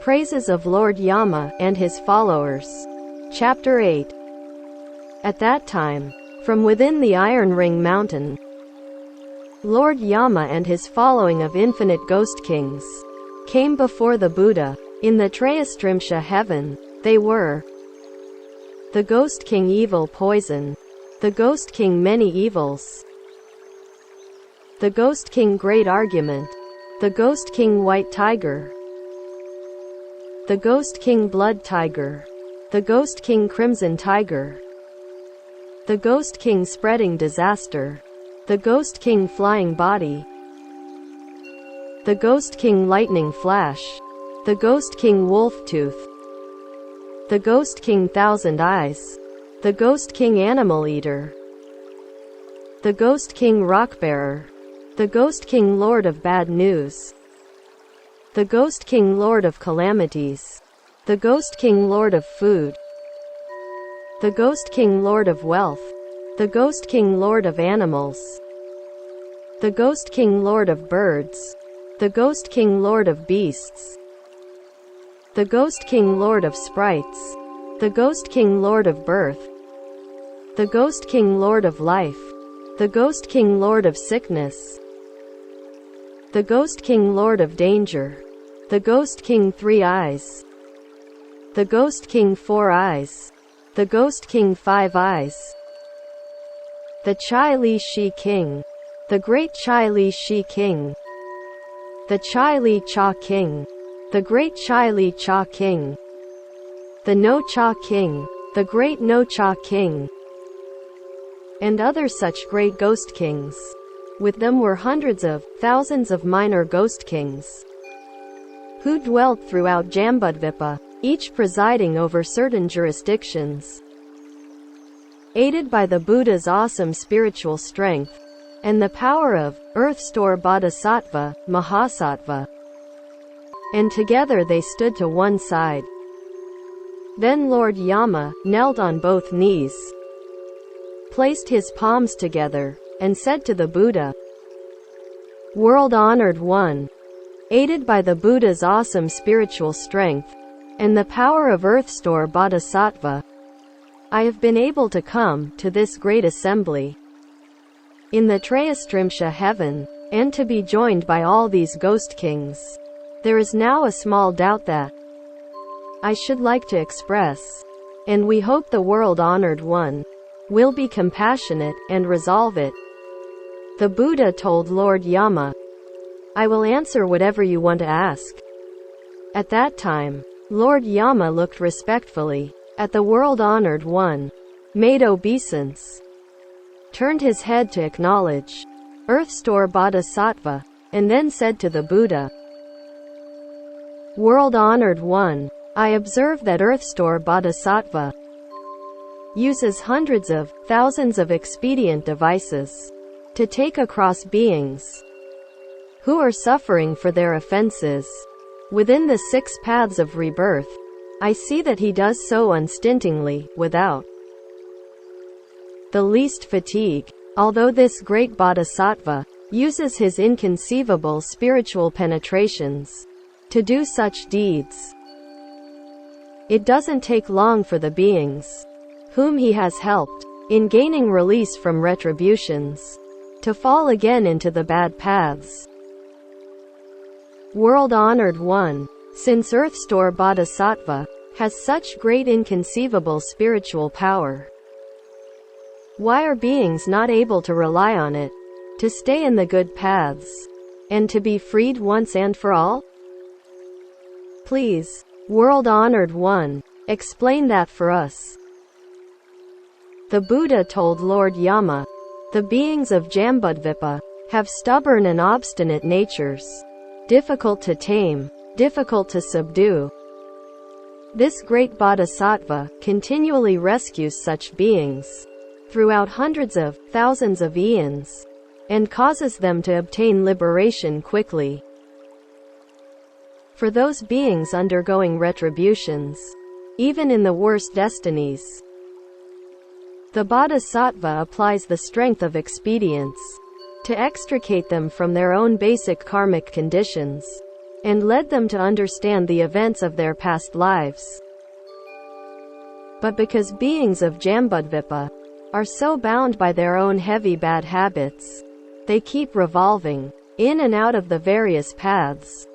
Praises of Lord Yama and his followers. Chapter 8. At that time, from within the Iron Ring Mountain, Lord Yama and his following of infinite ghost kings came before the Buddha. In the Trayastrimsha heaven, they were the Ghost King Evil Poison, the Ghost King Many Evils, the Ghost King Great Argument, the Ghost King White Tiger, the Ghost King Blood Tiger, the Ghost King Crimson Tiger, the Ghost King Spreading Disaster, the Ghost King Flying Body, the Ghost King Lightning Flash, the Ghost King Wolf Tooth, the Ghost King Thousand Eyes, the Ghost King Animal Eater, the Ghost King Rockbearer, the Ghost King Lord of Bad News, the Ghost King Lord of Calamities, the Ghost King Lord of Food, the Ghost King Lord of Wealth, the Ghost King Lord of Animals, the Ghost King Lord of Birds, the Ghost King Lord of Beasts, the Ghost King Lord of Sprites, the Ghost King Lord of Birth, the Ghost King Lord of Life, the Ghost King Lord of Sickness, the Ghost King Lord of Danger, the Ghost King Three Eyes, the Ghost King Four Eyes, the Ghost King Five Eyes, the Chai Li Shi King, the Great Chai Li Shi King, the Chai Li Cha King, the Great Chai Li Cha King, the No Cha King, the Great No Cha King, and other such great ghost kings. With them were hundreds of thousands of minor ghost kings, who dwelt throughout Jambudvipa, each presiding over certain jurisdictions. Aided by the Buddha's awesome spiritual strength, and the power of Earth Store Bodhisattva, Mahasattva, and together they stood to one side. Then Lord Yama knelt on both knees, placed his palms together, and said to the Buddha, "World-honored one, aided by the Buddha's awesome spiritual strength, and the power of Earth Store Bodhisattva, I have been able to come to this great assembly in the Trayastrimsha heaven, and to be joined by all these ghost kings. There is now a small doubt that I should like to express, and we hope the world-honored one will be compassionate and resolve it." The Buddha told Lord Yama, "I will answer whatever you want to ask." At that time, Lord Yama looked respectfully at the world-honored one, made obeisance, turned his head to acknowledge Earth Store Bodhisattva, and then said to the Buddha, "World-honored one, I observe that Earth Store Bodhisattva uses hundreds of thousands of expedient devices to take across beings who are suffering for their offenses within the 6 paths of rebirth. I see that he does so unstintingly, without the least fatigue. Although this great bodhisattva uses his inconceivable spiritual penetrations to do such deeds, it doesn't take long for the beings whom he has helped in gaining release from retributions to fall again into the bad paths. World-honored one, since Earth Store Bodhisattva has such great inconceivable spiritual power, why are beings not able to rely on it to stay in the good paths and to be freed once and for all? Please, world-honored one, explain that for us." The Buddha told Lord Yama, "The beings of Jambudvipa have stubborn and obstinate natures, difficult to tame, difficult to subdue. This great bodhisattva continually rescues such beings throughout hundreds of thousands of eons, and causes them to obtain liberation quickly. For those beings undergoing retributions, even in the worst destinies, the Bodhisattva applies the strength of expedience to extricate them from their own basic karmic conditions, and led them to understand the events of their past lives. But because beings of Jambudvipa are so bound by their own heavy bad habits, they keep revolving in and out of the various paths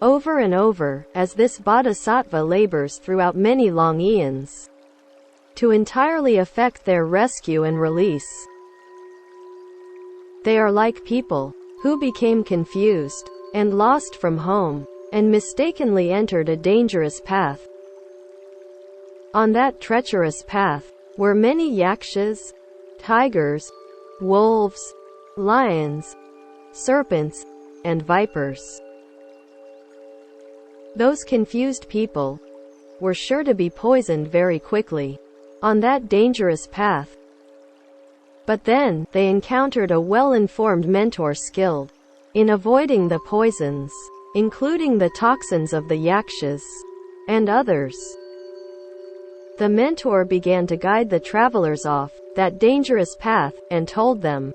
over and over, as this bodhisattva labors throughout many long eons to entirely effect their rescue and release. They are like people who became confused and lost from home, and mistakenly entered a dangerous path. On that treacherous path were many yakshas, tigers, wolves, lions, serpents, and vipers. Those confused people were sure to be poisoned very quickly on that dangerous path. But then, they encountered a well-informed mentor skilled in avoiding the poisons, including the toxins of the yakshas and others. The mentor began to guide the travelers off that dangerous path, and told them,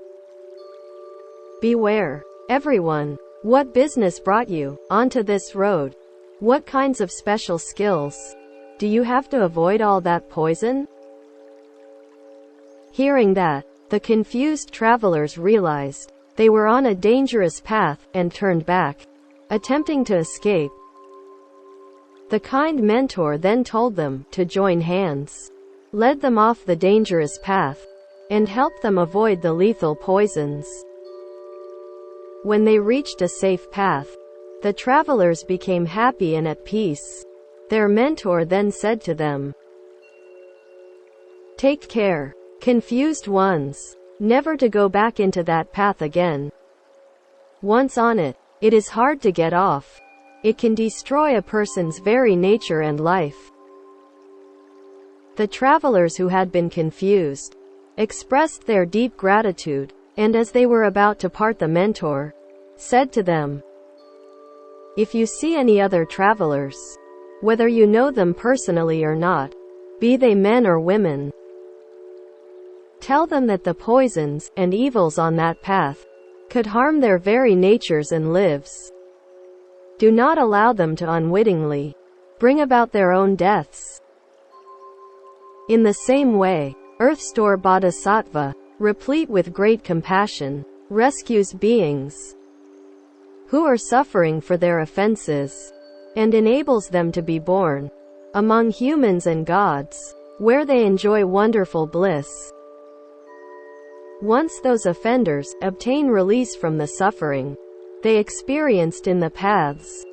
"Beware, everyone. What business brought you onto this road? What kinds of special skills do you have to avoid all that poison?" Hearing that, the confused travelers realized they were on a dangerous path, and turned back, attempting to escape. The kind mentor then told them to join hands, led them off the dangerous path, and helped them avoid the lethal poisons. When they reached a safe path, the travelers became happy and at peace. Their mentor then said to them, "Take care, confused ones, never to go back into that path again. Once on it, it is hard to get off. It can destroy a person's very nature and life." The travelers who had been confused expressed their deep gratitude, and as they were about to part, the mentor said to them, "If you see any other travelers, whether you know them personally or not, be they men or women, tell them that the poisons and evils on that path could harm their very natures and lives. Do not allow them to unwittingly bring about their own deaths." In the same way, Earth-store Bodhisattva, replete with great compassion, rescues beings who are suffering for their offenses, and enables them to be born among humans and gods, where they enjoy wonderful bliss. Once those offenders obtain release from the suffering they experienced in the paths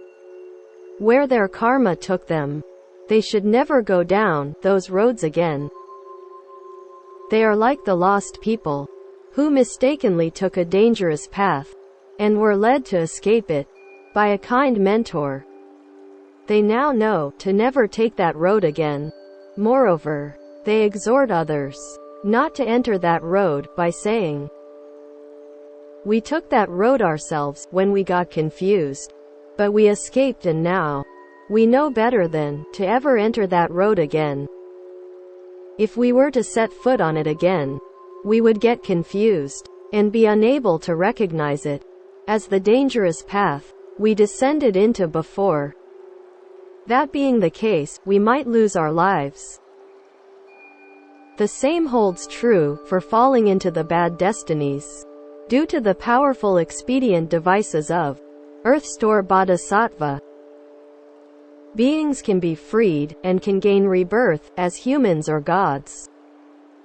where their karma took them, they should never go down those roads again. They are like the lost people who mistakenly took a dangerous path and were led to escape it by a kind mentor. They now know to never take that road again. Moreover, they exhort others not to enter that road by saying, "We took that road ourselves when we got confused, but we escaped, and now we know better than to ever enter that road again. If we were to set foot on it again, we would get confused and be unable to recognize it as the dangerous path we descended into before. That being the case, we might lose our lives." The same holds true for falling into the bad destinies. Due to the powerful expedient devices of Earth-store Bodhisattva, beings can be freed and can gain rebirth as humans or gods.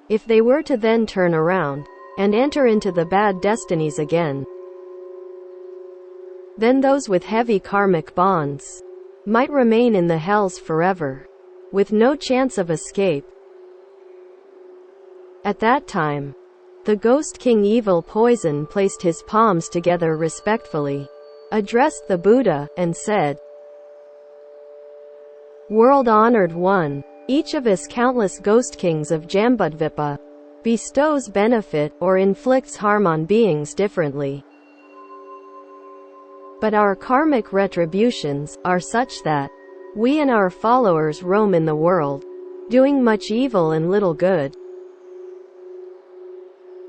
If they were to then turn around and enter into the bad destinies again, then those with heavy karmic bonds might remain in the hells forever, with no chance of escape. At that time, the Ghost King Evil Poison placed his palms together respectfully, addressed the Buddha, and said, "World-honored one, each of us countless ghost kings of Jambudvipa bestows benefit or inflicts harm on beings differently. But our karmic retributions are such that we and our followers roam in the world, doing much evil and little good.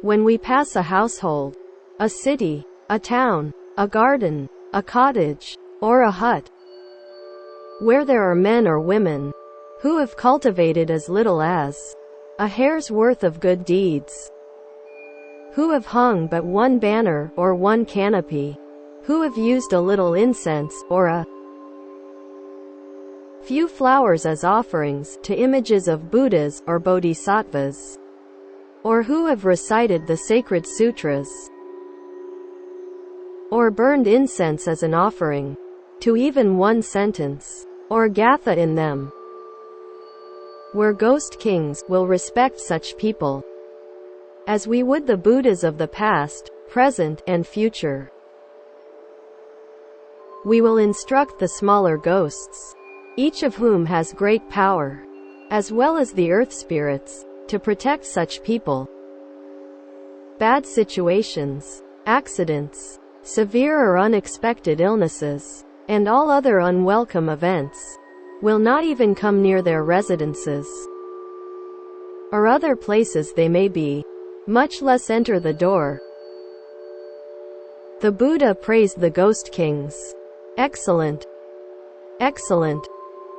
When we pass a household, a city, a town, a garden, a cottage, or a hut, where there are men or women who have cultivated as little as a hair's worth of good deeds, who have hung but one banner or one canopy, who have used a little incense or a few flowers as offerings to images of Buddhas or Bodhisattvas, or who have recited the sacred sutras, or burned incense as an offering to even one sentence or gatha in them, where ghost kings will respect such people as we would the Buddhas of the past, present, and future. We will instruct the smaller ghosts, each of whom has great power, as well as the earth spirits, to protect such people. Bad situations, accidents, severe or unexpected illnesses, and all other unwelcome events will not even come near their residences or other places they may be, much less enter the door. The Buddha praised the ghost kings. Excellent. Excellent.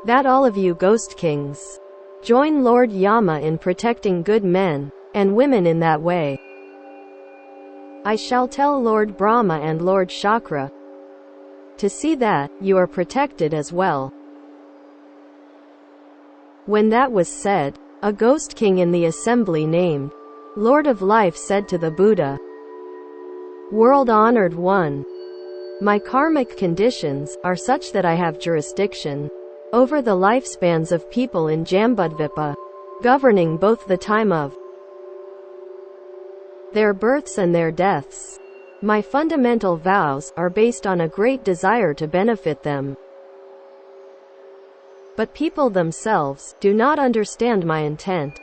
That all of you ghost kings join Lord Yama in protecting good men and women in that way. I shall tell Lord Brahma and Lord Shakra to see that you are protected as well. When that was said, a ghost king in the assembly named Lord of Life said to the Buddha, World-honored one, my karmic conditions are such that I have jurisdiction over the lifespans of people in Jambudvipa, governing both the time of their births and their deaths. My fundamental vows are based on a great desire to benefit them. But people themselves do not understand my intent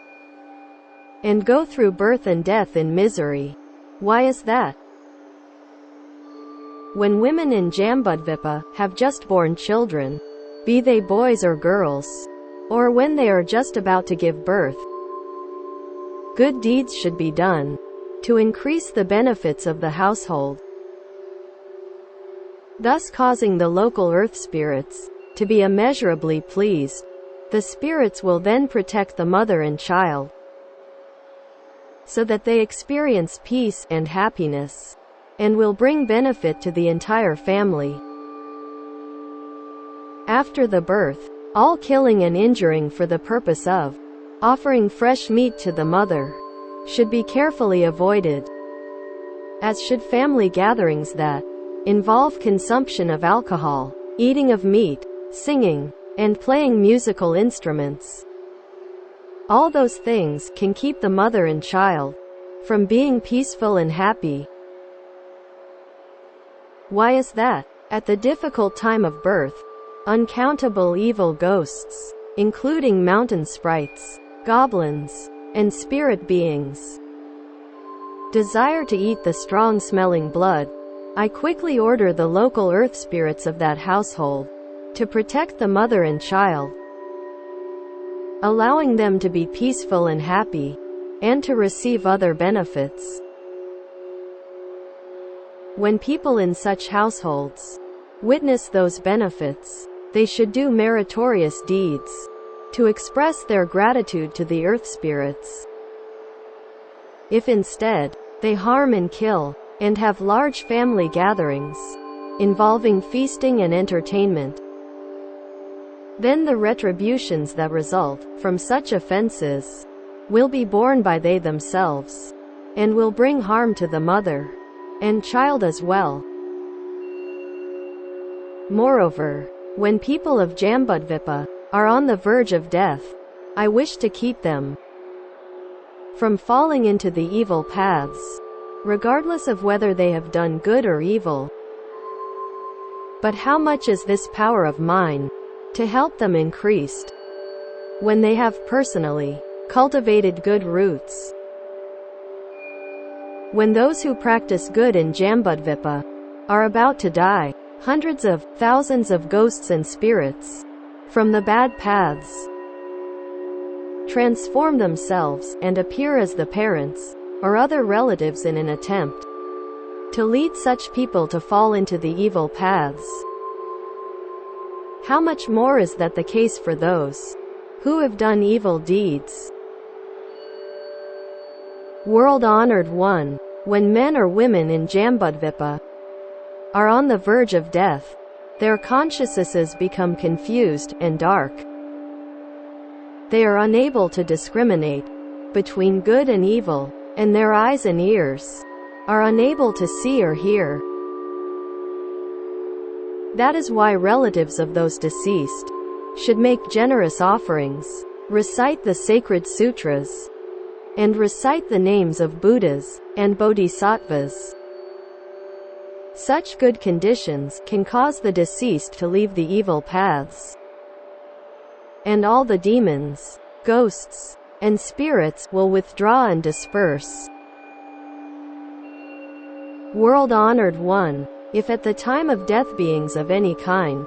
and go through birth and death in misery. Why is that? When women in Jambudvipa have just born children, be they boys or girls, or when they are just about to give birth, good deeds should be done to increase the benefits of the household, thus causing the local earth spirits to be immeasurably pleased. The spirits will then protect the mother and child, so that they experience peace and happiness, and will bring benefit to the entire family. After the birth, all killing and injuring for the purpose of offering fresh meat to the mother should be carefully avoided, as should family gatherings that involve consumption of alcohol, eating of meat, singing, and playing musical instruments. All those things can keep the mother and child from being peaceful and happy. Why is that? At the difficult time of birth, uncountable evil ghosts, including mountain sprites, goblins, and spirit beings, desire to eat the strong-smelling blood. I quickly order the local earth spirits of that household to protect the mother and child, allowing them to be peaceful and happy, and to receive other benefits. When people in such households witness those benefits, they should do meritorious deeds to express their gratitude to the earth spirits. If instead, they harm and kill, and have large family gatherings involving feasting and entertainment, then the retributions that result from such offenses will be borne by they themselves, and will bring harm to the mother and child as well. Moreover, when people of Jambudvipa are on the verge of death, I wish to keep them from falling into the evil paths, regardless of whether they have done good or evil. But how much is this power of mine to help them increased when they have personally cultivated good roots? When those who practice good in Jambudvipa are about to die, hundreds of thousands of ghosts and spirits from the bad paths transform themselves and appear as the parents or other relatives in an attempt to lead such people to fall into the evil paths. How much more is that the case for those who have done evil deeds? World-honored one, when men or women in Jambudvipa are on the verge of death, their consciousnesses become confused and dark. They are unable to discriminate between good and evil, and their eyes and ears are unable to see or hear. That is why relatives of those deceased should make generous offerings, recite the sacred sutras, and recite the names of Buddhas and Bodhisattvas. Such good conditions can cause the deceased to leave the evil paths, and all the demons, ghosts, and spirits will withdraw and disperse. World-honored one, if at the time of death beings of any kind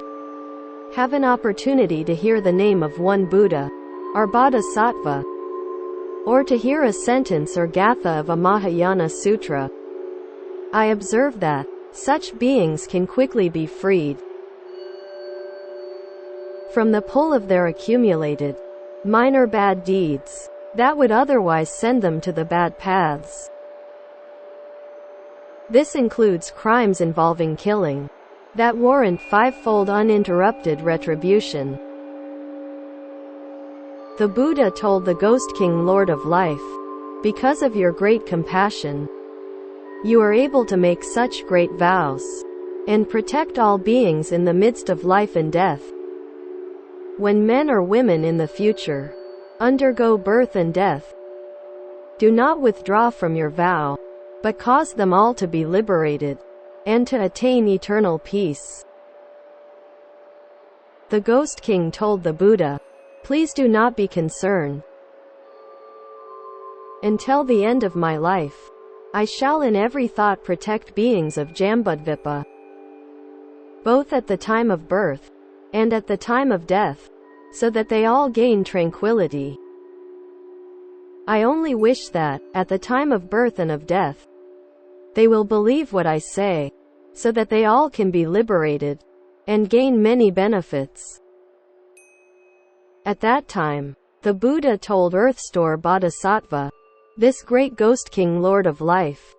have an opportunity to hear the name of one Buddha or Bodhisattva, or to hear a sentence or gatha of a Mahayana sutra, I observe that such beings can quickly be freed from the pull of their accumulated minor bad deeds that would otherwise send them to the bad paths. This includes crimes involving killing that warrant fivefold uninterrupted retribution. The Buddha told the Ghost King, Lord of Life, because of your great compassion, you are able to make such great vows and protect all beings in the midst of life and death. When men or women in the future undergo birth and death, do not withdraw from your vow, but cause them all to be liberated and to attain eternal peace. The Ghost King told the Buddha, please do not be concerned. Until the end of my life, I shall in every thought protect beings of Jambudvipa, both at the time of birth and at the time of death, so that they all gain tranquility. I only wish that, at the time of birth and of death, they will believe what I say, so that they all can be liberated and gain many benefits. At that time, the Buddha told Earthstore Bodhisattva, this great Ghost King, Lord of Life,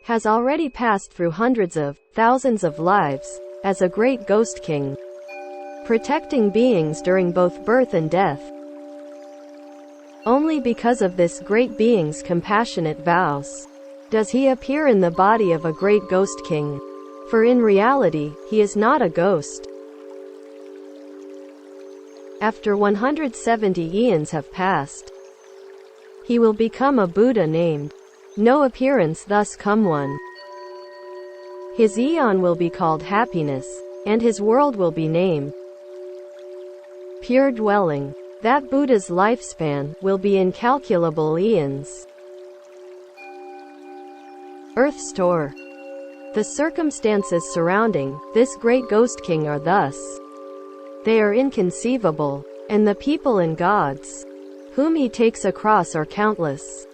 has already passed through hundreds of thousands of lives as a great Ghost King, protecting beings during both birth and death. Only because of this great being's compassionate vows does he appear in the body of a great Ghost King, for in reality, he is not a ghost. After 170 eons have passed, he will become a Buddha named No Appearance Thus Come One. His eon will be called Happiness, and his world will be named Pure Dwelling. That Buddha's lifespan will be incalculable eons. Earthstore. The circumstances surrounding this great Ghost King are thus. They are inconceivable, and the people and gods whom he takes across are countless.